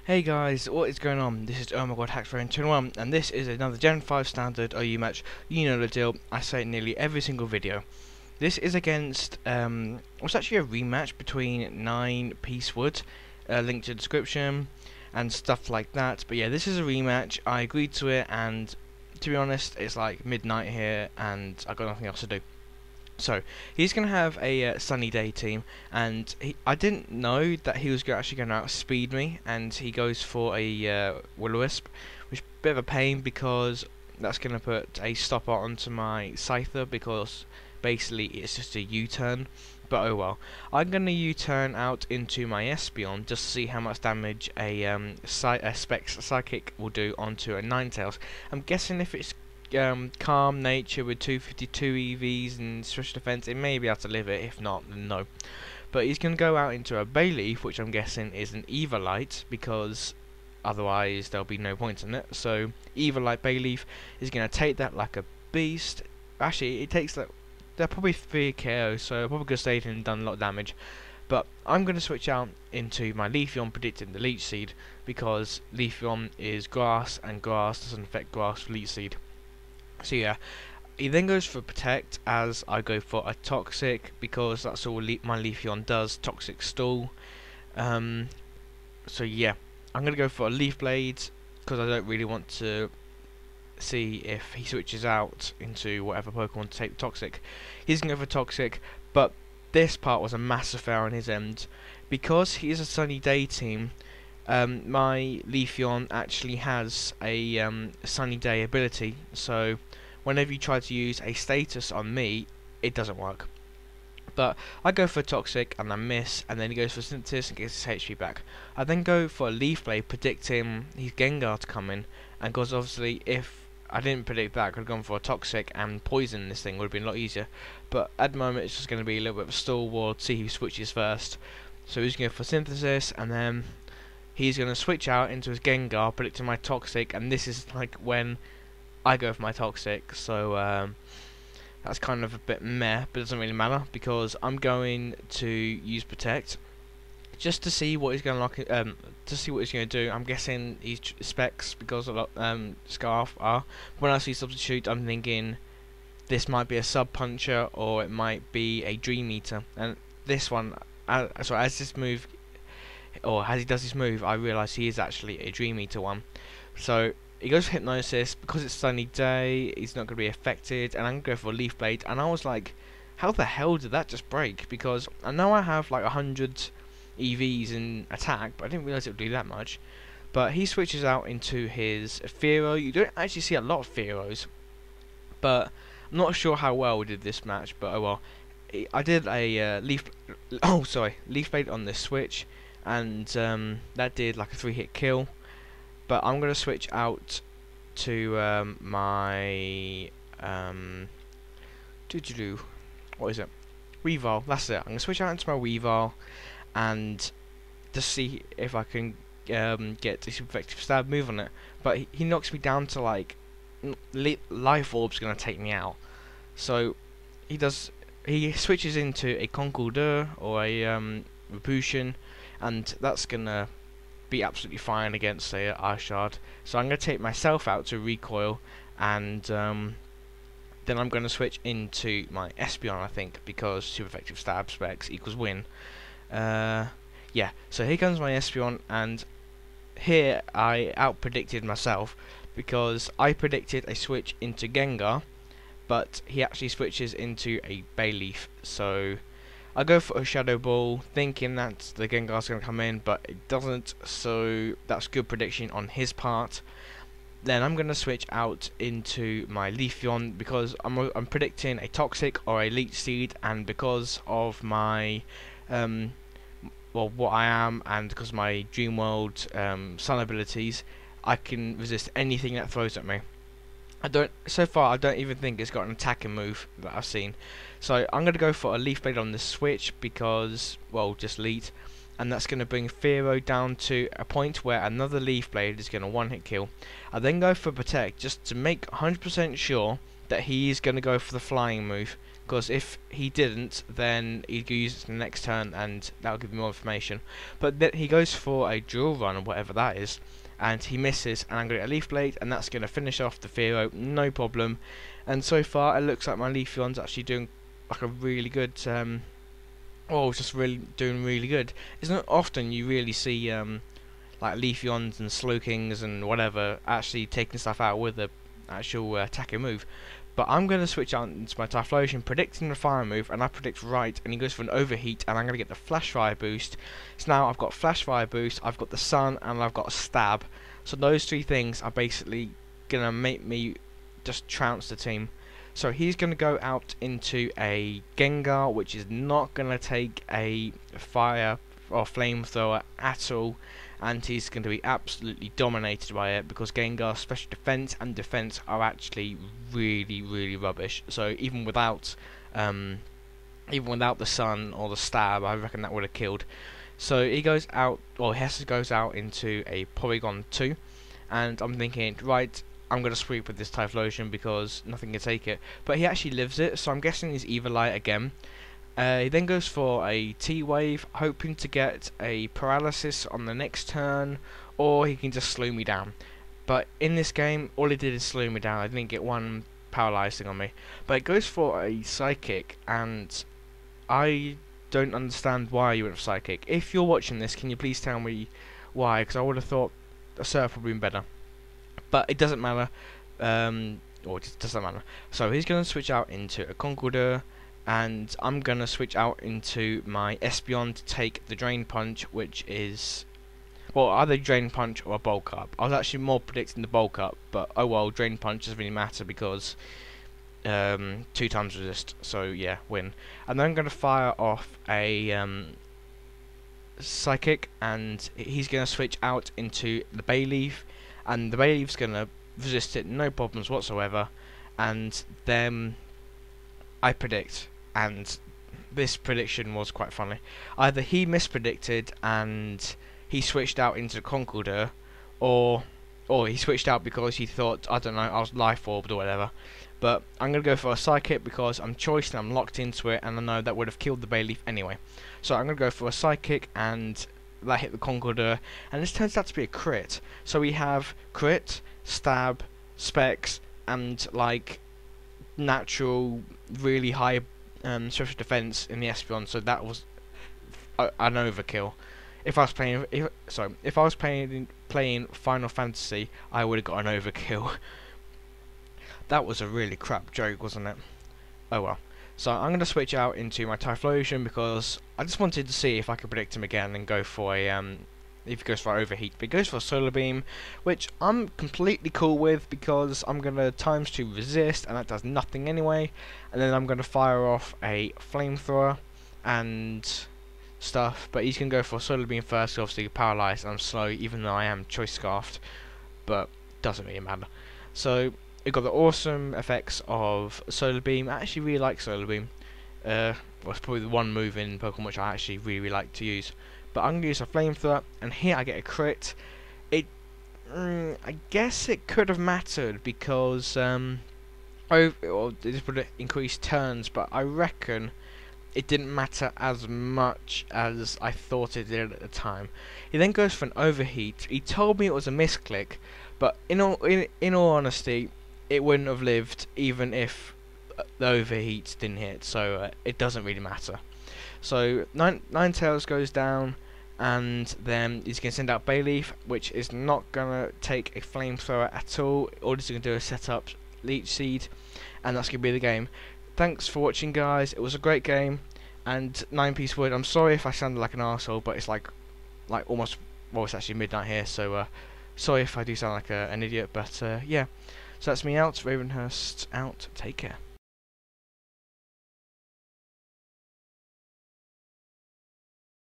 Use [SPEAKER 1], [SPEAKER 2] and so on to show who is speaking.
[SPEAKER 1] Hey guys, what is going on? This is Oh My God Hacks 21 and this is another Gen 5 standard OU match. You know the deal, I say it nearly every single video. This is against, it's actually a rematch between 9piecewood, link to the description and stuff like that. But yeah, this is a rematch, I agreed to it, and to be honest, it's like midnight here and I got nothing else to do. So he's going to have a sunny day team, and I didn't know that he was actually going to outspeed me, and he goes for a will-o-wisp, which is a bit of a pain because that's going to put a stopper onto my Scyther because basically it's just a U-turn. But oh well. I'm going to U-turn out into my Espeon just to see how much damage a Specs Psychic will do onto a Ninetales. I'm guessing if it's calm nature with 252 EVs and special defense, it may be able to live it. If not, then no. But he's going to go out into a Bayleaf, which I'm guessing is an Everlight, because otherwise there'll be no point in it. So Everlight Bayleaf is going to take that like a beast. Actually, it takes that. They're probably 3 KO, so probably could have stayed and done a lot of damage. But I'm going to switch out into my Leafeon, predicting the Leech Seed, because Leafeon is grass, and grass doesn't affect grass with Leech Seed. So yeah, he then goes for Protect as I go for a Toxic because that's all my Leafeon does, Toxic Stall. So yeah, I'm going to go for a Leaf Blade because I don't really want to see if he switches out into whatever Pokemon to take the Toxic. He's going to go for Toxic, but this part was a massive fail on his end. Because he is a sunny day team, my Leafeon actually has a sunny day ability, so whenever you try to use a status on me, it doesn't work. But I go for Toxic and I miss, and then he goes for Synthesis and gets his HP back. I then go for a Leaf Blade, predicting his Gengar to come in, and because obviously if I didn't predict that, I could have gone for a Toxic and poison this thing, would have been a lot easier. But at the moment it's just going to be a little bit of a stall war to see who switches first. So he's going for Synthesis, and then he's going to switch out into his Gengar, predicting my Toxic, and this is like when I go for my Toxic, so that's kind of a bit meh, but it doesn't really matter because I'm going to use Protect just to see what he's going to do. I'm guessing he's Specs because a lot Scarf are. When I see Substitute, I'm thinking this might be a Sub Puncher or it might be a Dream Eater, and this one, so as this move, or as he does his move, I realise he is actually a Dream Eater one. So he goes for Hypnosis because it's sunny day. He's not going to be affected, and I'm going to go for a Leaf Blade. And I was like, how the hell did that just break? Because I know I have like 100 EVs in attack, but I didn't realise it would do that much. But he switches out into his Fearow. You don't actually see a lot of Fearows, but I'm not sure how well we did this match. But oh well. I did a Leaf Blade on this switch, and that did like a 3-hit kill. But I'm going to switch out to my what is it? Weavile. That's it. I'm going to switch out into my Weavile and just see if I can get a super effective stab move on it. But he knocks me down to like Life Orb's going to take me out. So he switches into a Conkeldurr or a Repulsion, and that's going to be absolutely fine against a Arshard. So I'm going to take myself out to recoil, and then I'm going to switch into my Espeon, I think, because super effective stab specs equals win. Yeah, so here comes my Espeon, and here I out-predicted myself because I predicted a switch into Gengar, but he actually switches into a Bayleaf. So I go for a Shadow Ball, thinking that the Gengar's going to come in, but it doesn't, so that's good prediction on his part. Then I'm going to switch out into my Leafeon because I'm predicting a Toxic or a Leech Seed, and because of my well, what I am, and because of my Dream World Sun abilities, I can resist anything that throws at me. So far I don't even think it's got an attacking move that I've seen. So I'm going to go for a Leaf Blade on the switch because, well, just lead, and that's going to bring Fearow down to a point where another Leaf Blade is going to one-hit kill. I then go for Protect just to make 100% sure that he's going to go for the flying move, because if he didn't, then he'd use it the next turn, and that'll give me more information. But then he goes for a drill run or whatever that is, and he misses, and I'm going to get a leaf blade, and that's going to finish off the Pharaoh, no problem. And so far, it looks like my Leafeon's actually doing like a really good. Just really doing really good. It's not often you really see like Leafeons and Slowkings and whatever actually taking stuff out with the actual attacking move. But I'm going to switch out into my Typhlosion, predicting the fire move, and I predict right, and he goes for an overheat, and I'm going to get the flash fire boost. So now I've got flash fire boost, I've got the sun, and I've got a stab. So those three things are basically going to make me just trounce the team. So he's going to go out into a Gengar, which is not going to take a fire or flamethrower at all, and he's going to be absolutely dominated by it, because Gengar's special defense and defense are actually really, really rubbish. So even without the sun or the stab, I reckon that would have killed. So he goes out, or Hesse goes out into a Porygon 2, and I'm thinking, right, I'm going to sweep with this Typhlosion because nothing can take it. But he actually lives it, so I'm guessing he's Evilite again. He then goes for a T-Wave, hoping to get a Paralysis on the next turn, or he can just slow me down. But in this game, all he did is slow me down. I didn't get one paralyzing on me. But it goes for a Psychic, and I don't understand why you went for Psychic. If you're watching this, can you please tell me why? Because I would have thought a Surf would have been better. But it doesn't matter. Or it doesn't matter. So he's going to switch out into a Conkeldurr, and I'm going to switch out into my Espeon to take the Drain Punch, which is, well, either Drain Punch or a Bulk Up. I was actually more predicting the Bulk Up, but oh well, Drain Punch doesn't really matter because 2 times resist, so yeah, win. And then I'm going to fire off a Psychic, and he's going to switch out into the Bayleaf, and the Bayleaf's going to resist it, no problems whatsoever. And then I predict, and this prediction was quite funny. Either he mispredicted and he switched out into Conkeldurr, or he switched out because he thought, I don't know, I was life orbed or whatever. But I'm going to go for a Psychic because I'm choiced and I'm locked into it, and I know that would have killed the Bayleaf anyway. So I'm going to go for a Psychic, and that hit the Conkeldurr, and this turns out to be a crit. So we have crit, stab, specs, and like natural, really high special defense in the Espeon. So that was an overkill. If I was playing Final Fantasy, I would have got an overkill. That was a really crap joke, wasn't it? Oh well. So I'm going to switch out into my Typhlosion because I just wanted to see if I could predict him again and go for a if he goes for overheat. But he goes for a Solar Beam, which I'm completely cool with because I'm going to ×2 resist, and that does nothing anyway. And then I'm going to fire off a Flamethrower and stuff. But he's going to go for a Solar Beam first, so obviously paralyzed and I'm slow, even though I am Choice Scarfed. But doesn't really matter. So it got the awesome effects of Solar Beam. I actually really like Solar Beam. Well, it's probably the one move in Pokemon which I actually really like to use. But I'm going to use a Flamethrower, and here I get a crit. I guess it could have mattered because this would have increased turns, but I reckon it didn't matter as much as I thought it did at the time. He then goes for an overheat. He told me it was a misclick, but in all honesty, it wouldn't have lived even if the overheat didn't hit, so it doesn't really matter. So Ninetales goes down, and then he's going to send out Bayleaf, which is not going to take a Flamethrower at all. All he's going to do is set up Leech Seed, and that's going to be the game. Thanks for watching, guys. It was a great game, and 9piecewood. I'm sorry if I sounded like an arsehole, but it's like almost, well, it's actually midnight here, so sorry if I do sound like an idiot, but yeah. So that's me out, Ravenhurst out, take care.